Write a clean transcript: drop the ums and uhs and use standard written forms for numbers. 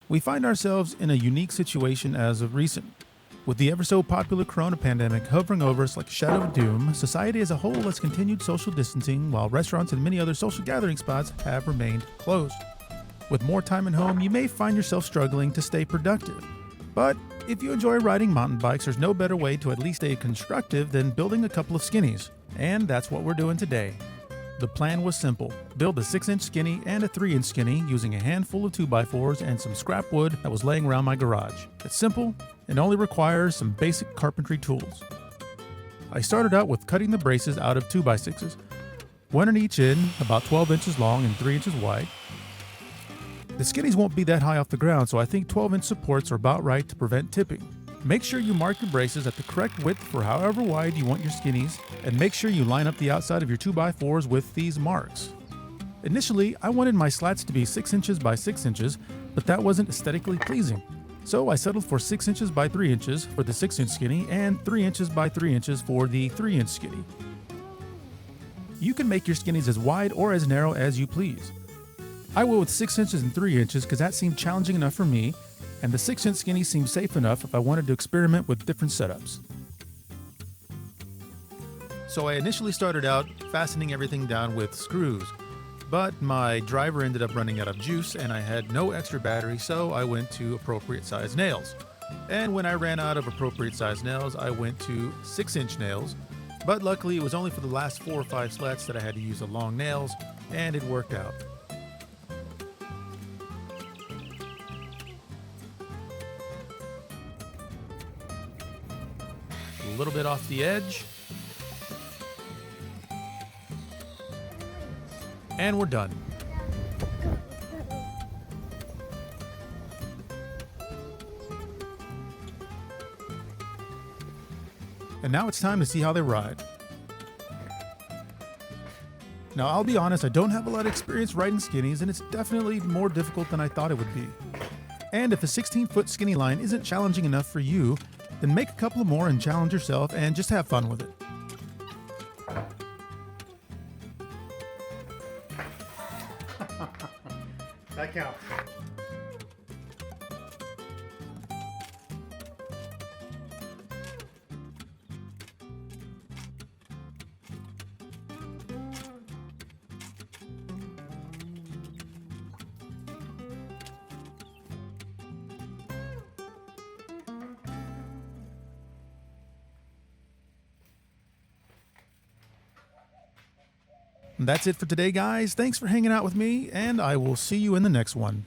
We find ourselves in a unique situation as of recent. With the ever so popular corona pandemic hovering over us like a shadow of doom, society as a whole has continued social distancing while restaurants and many other social gathering spots have remained closed. With more time at home, you may find yourself struggling to stay productive. But if you enjoy riding mountain bikes, there's no better way to at least stay constructive than building a couple of Skinnies. And that's what we're doing today. The plan was simple. Build a 6-inch Skinny and a 3-inch Skinny using a handful of 2x4s and some scrap wood that was laying around my garage. It's simple and only requires some basic carpentry tools. I started out with cutting the braces out of 2x6s, one in each end, about 12 inches long and 3 inches wide. The Skinnies won't be that high off the ground, so I think 12-inch supports are about right to prevent tipping. Make sure you mark your braces at the correct width for however wide you want your Skinnies, and make sure you line up the outside of your 2x4s with these marks. Initially, I wanted my slats to be 6 inches by 6 inches, but that wasn't aesthetically pleasing. So I settled for 6 inches by 3 inches for the 6-inch Skinny and 3 inches by 3 inches for the 3-inch Skinny. You can make your Skinnies as wide or as narrow as you please. I went with 6 inches and 3 inches because that seemed challenging enough for me, and the 6-inch Skinny seemed safe enough if I wanted to experiment with different setups. So I initially started out fastening everything down with screws, but my driver ended up running out of juice and I had no extra battery, so I went to appropriate size nails. And when I ran out of appropriate size nails, I went to 6-inch nails, but luckily it was only for the last 4 or 5 slats that I had to use the long nails, and it worked out. A little bit off the edge, and we're done. And now it's time to see how they ride. Now I'll be honest, I don't have a lot of experience riding Skinnies, and it's definitely more difficult than I thought it would be. And if a 16-foot Skinny line isn't challenging enough for you, then make a couple more and challenge yourself and just have fun with it. That counts. That's it for today, guys. Thanks for hanging out with me, and I will see you in the next one.